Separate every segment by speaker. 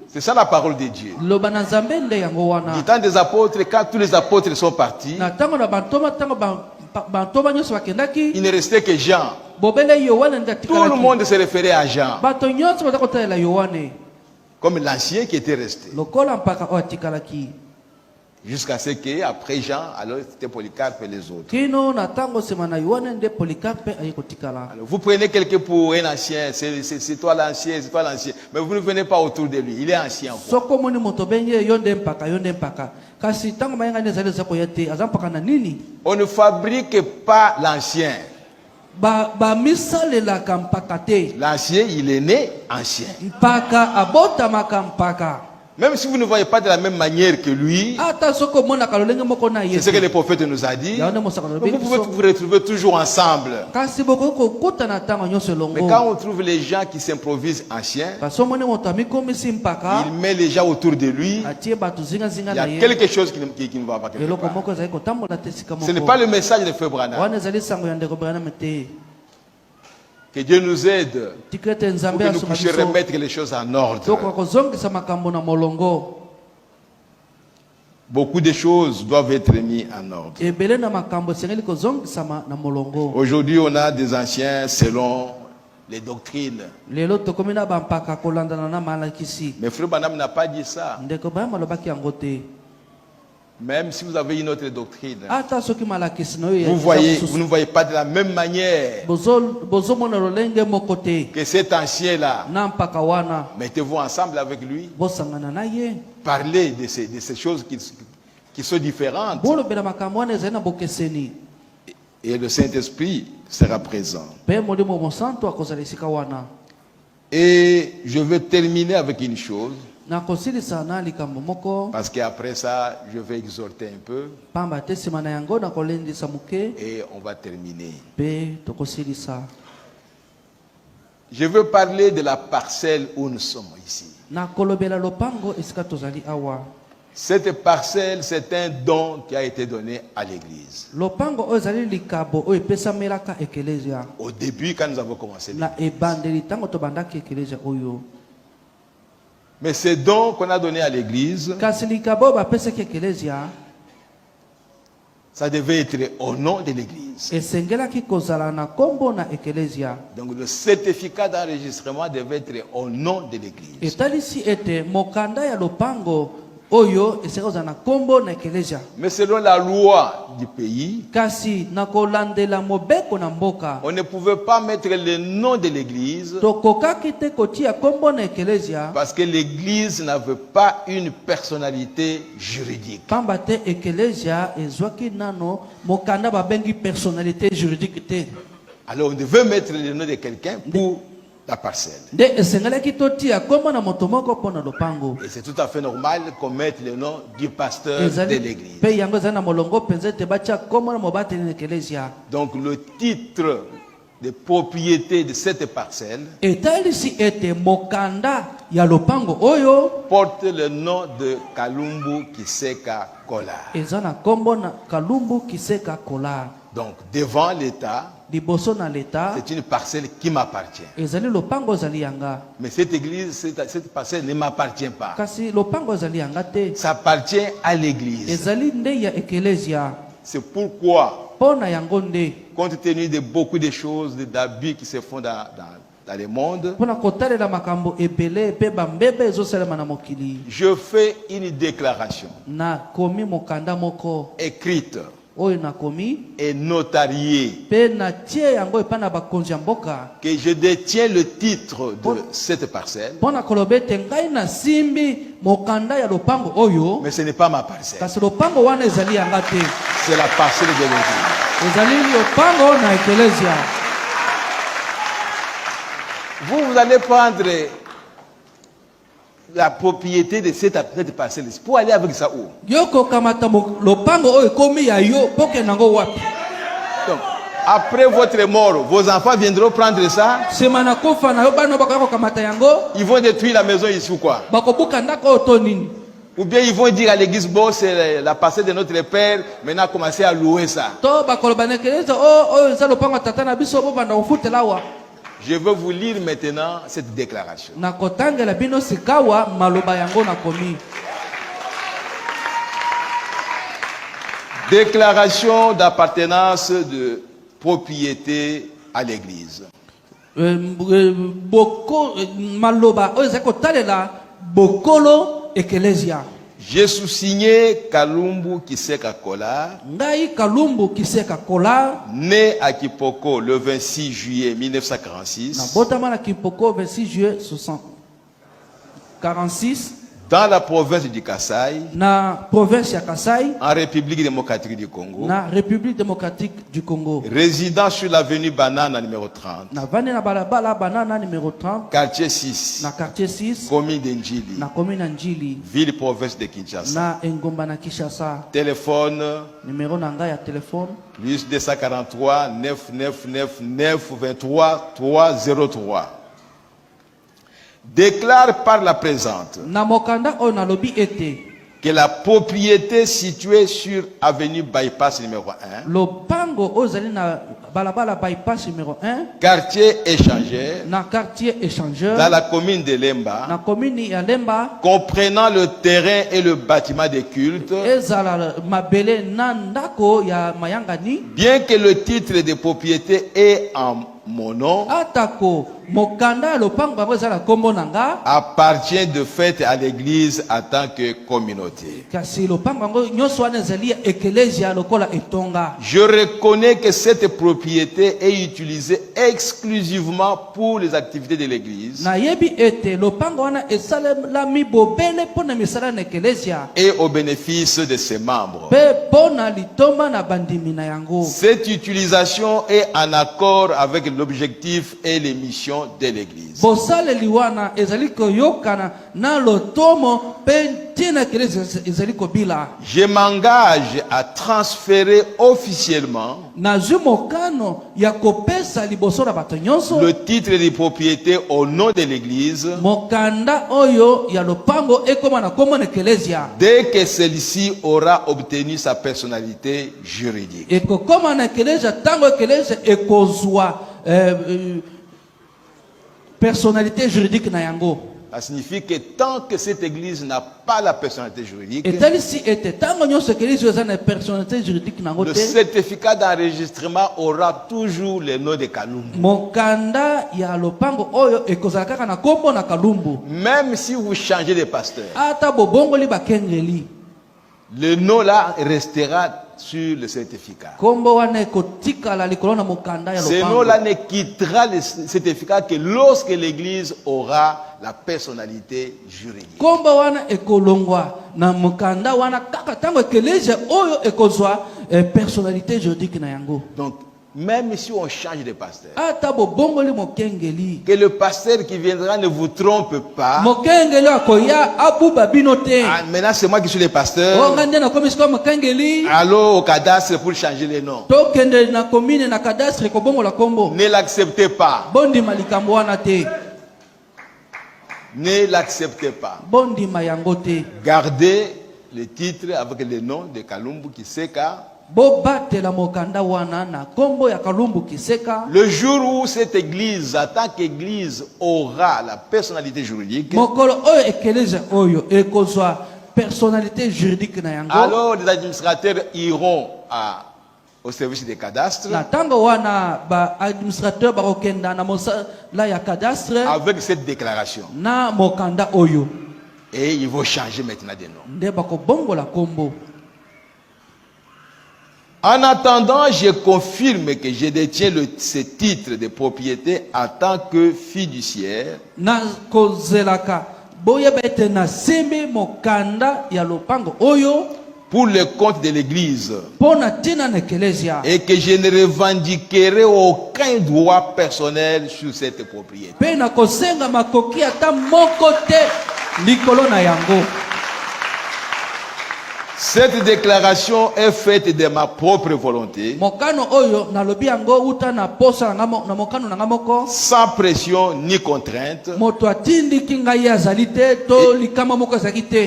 Speaker 1: C'est ça la parole de Dieu. Du temps des apôtres, quand tous les apôtres sont partis, il ne restait que Jean. Tout le monde se référait à Jean comme l'ancien qui était resté. Jusqu'à ce qu'après Jean, alors c'était Polycarpe et les autres. Alors, vous prenez quelqu'un pour un ancien, c'est toi l'ancien, c'est toi l'ancien. Mais vous ne venez pas autour de lui, il est ancien. On ne fabrique pas l'ancien. L'ancien, il est né ancien. Même si vous ne voyez pas de la même manière que lui, c'est ce que les prophètes nous ont dit, vous pouvez vous retrouver toujours ensemble. Mais quand on trouve les gens qui s'improvisent anciens, il met les gens autour de lui, il y a quelque chose qui ne va pas. Ce n'est pas le message de Frère Branham. Que Dieu nous aide pour que nous puissions remettre les choses en ordre. Beaucoup de choses doivent être mises en ordre. Aujourd'hui, on a des anciens selon les doctrines. Mais Frère Branham n'a pas dit ça. Même si vous avez une autre doctrine, vous ne voyez pas de la même manière que cet ancien-là. Mettez-vous ensemble avec lui. Parlez de ces choses qui sont différentes. Et le Saint-Esprit sera présent. Et je vais terminer avec une chose. Parce qu'après ça, je vais exhorter un peu. Et on va terminer. Je veux parler de la parcelle où nous sommes ici. Cette parcelle, c'est un don qui a été donné à l'église. Au début, quand nous avons commencé l'église. Mais ce don qu'on a donné à l'église, ça devait être au nom de l'église. Donc le certificat d'enregistrement devait être au nom de l'église. Mais selon la loi du pays, on ne pouvait pas mettre le nom de l'église parce que l'église n'avait pas une personnalité juridique. Alors on devait mettre le nom de quelqu'un pour la parcelle. Et c'est tout à fait normal qu'on mette le nom du pasteur de l'église. Donc le titre de propriété de cette parcelle porte le nom de Kalumbu Kiseka Kolar. Donc devant l'État, c'est une parcelle qui m'appartient. Mais cette église, cette parcelle ne m'appartient pas. Ça appartient à l'église. C'est pourquoi, compte tenu de beaucoup de choses, d'abus qui se font dans le monde, je fais une déclaration écrite et notariée que je détiens le titre de cette parcelle, mais ce n'est pas ma parcelle, c'est la parcelle de l'église. Vous allez prendre la propriété de cette parcelle pour aller avec ça où? Donc, après votre mort, vos enfants viendront prendre ça. Ils vont détruire la maison ici ou quoi? Ou bien ils vont dire à l'église, bon, c'est la parcelle de notre père, maintenant commencez à louer ça.
Speaker 2: Je veux vous lire maintenant cette déclaration. Déclaration d'appartenance de propriété à l'église. J'ai sous-signé Kalumbu Kiseka Kola, né à Kipoko le 26 juillet 1946, dans la province du Kasaï, en République démocratique du Congo, résidant sur l'avenue Banana numéro 30, quartier 6, commune d'Njili, ville province de Kinshasa. Téléphone plus 243 999 923 303. Déclare par la présente que la propriété située sur avenue Bypass numéro 1, quartier échangeur, dans la commune de Lemba, comprenant le terrain et le bâtiment de culte, bien que le titre de propriété est en mon nom, appartient de fait à l'église en tant que communauté. Je reconnais que cette propriété est utilisée exclusivement pour les activités de l'église et au bénéfice de ses membres. Cette utilisation est en accord avec l'objectif et les missions de l'église. Je m'engage à transférer officiellement le titre de propriété au nom de l'église dès que celle-ci aura obtenu sa personnalité juridique.
Speaker 1: Personnalité juridique na yango.
Speaker 2: Ça signifie que tant que cette église n'a pas la personnalité juridique, le certificat d'enregistrement aura toujours le nom de Kalumbu. Même si vous changez de pasteur, le nom là restera sur le certificat. Ce nom-là ne quittera le certificat que lorsque l'église aura la personnalité juridique. Donc, même si on change de pasteur, que le pasteur qui viendra ne vous trompe pas. Maintenant c'est moi qui suis le pasteur. Allô au cadastre pour changer les noms. Ne l'acceptez pas. Ne l'acceptez pas. Gardez le titre avec le nom de Kalumbu Kiseka. Le jour où cette église, en tant qu'église, aura la personnalité juridique, alors les administrateurs iront au service des cadastres avec cette déclaration. Et ils vont changer maintenant de nom. En attendant, je confirme que je détiens ce titre de propriété en tant que fiduciaire pour le compte de l'église et que je ne revendiquerai aucun droit personnel sur cette propriété. Cette déclaration est faite de ma propre volonté, sans pression ni contrainte,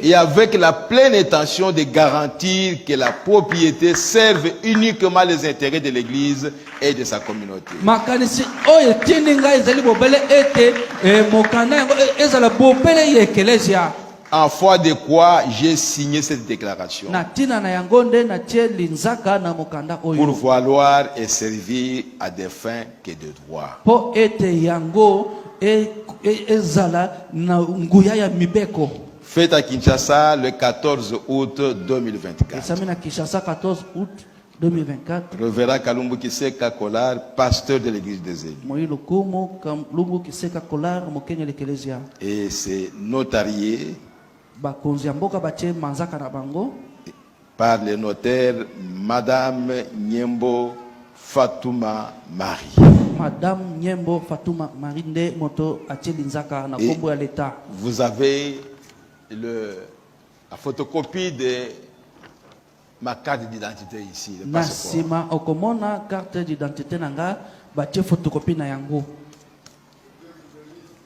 Speaker 2: et avec la pleine intention de garantir que la propriété serve uniquement les intérêts de l'Église et de sa communauté. En foi de quoi j'ai signé cette déclaration pour valoir et servir à des fins que de droit. Fête à Kinshasa le 14 août 2024. Révérend Kalumbu Kiseka Kolar, pasteur de l'église des élus. Et c'est notarié par le notaire Madame Nyembo Fatouma Marie.
Speaker 1: Madame Nyembo Fatouma Marie nde moto achelinzaka na kombo ya l'État.
Speaker 2: Vous avez la photocopie de ma carte d'identité ici.
Speaker 1: Nasima okomona carte d'identité nanga bache photocopie na yango.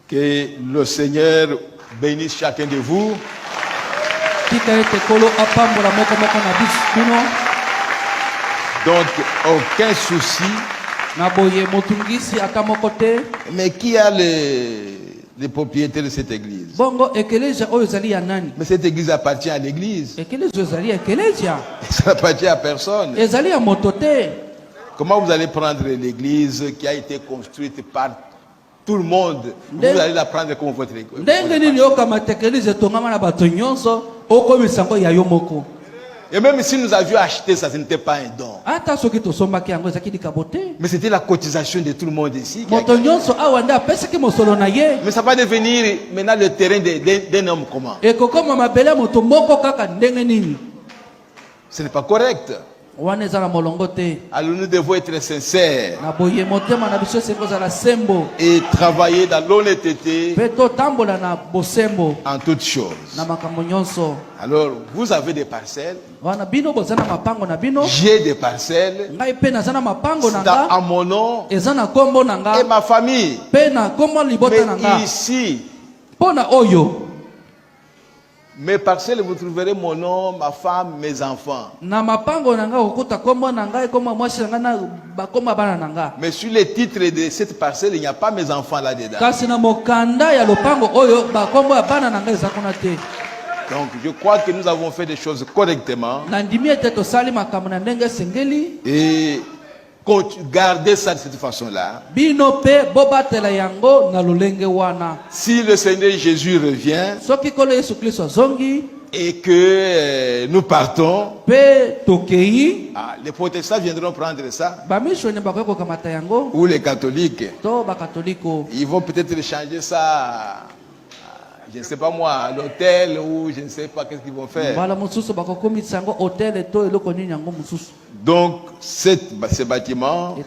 Speaker 2: Que le Seigneur bénisse chacun de vous. Donc, aucun souci. Mais qui a les propriétés de cette église? Mais cette église appartient à l'église. Ça n'appartient à personne. Comment vous allez prendre l'église qui a été construite par tout le monde? Vous allez la prendre comme votre église? Et même si nous avions acheté ça, ce n'était pas un don. Mais c'était la cotisation de tout le monde ici. Mais ça va devenir maintenant le terrain d'un homme commun. Ce n'est pas correct. Alors nous devons être sincères et travailler dans l'honnêteté en toutes choses. Alors vous avez des parcelles, j'ai des parcelles, c'est à mon nom et ma famille. Mais ici, mes parcelles, vous trouverez mon nom, ma femme, mes enfants. Mais sur les titres de cette parcelle, il n'y a pas mes enfants là-dedans. Donc je crois que nous avons fait des choses correctement. Et garder ça de cette façon-là. Si le Seigneur Jésus revient et que nous partons, les protestants viendront prendre ça. Ou les catholiques. Ils vont peut-être changer ça, je ne sais pas moi, à l'hôtel, ou je ne sais pas qu'est-ce qu'ils vont faire. Donc, ce bâtiment, le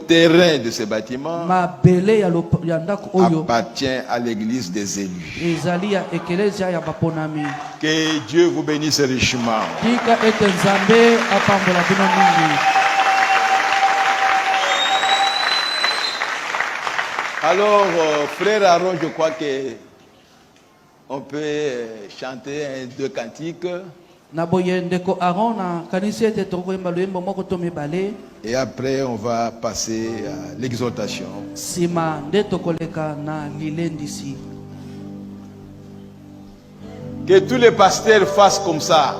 Speaker 2: terrain de ce bâtiment appartient à l'église des élus. Que Dieu vous bénisse richement. Alors, frère Aaron, je crois que on peut chanter deux cantiques. Et après, on va passer à l'exhortation. Que tous les pasteurs fassent comme ça.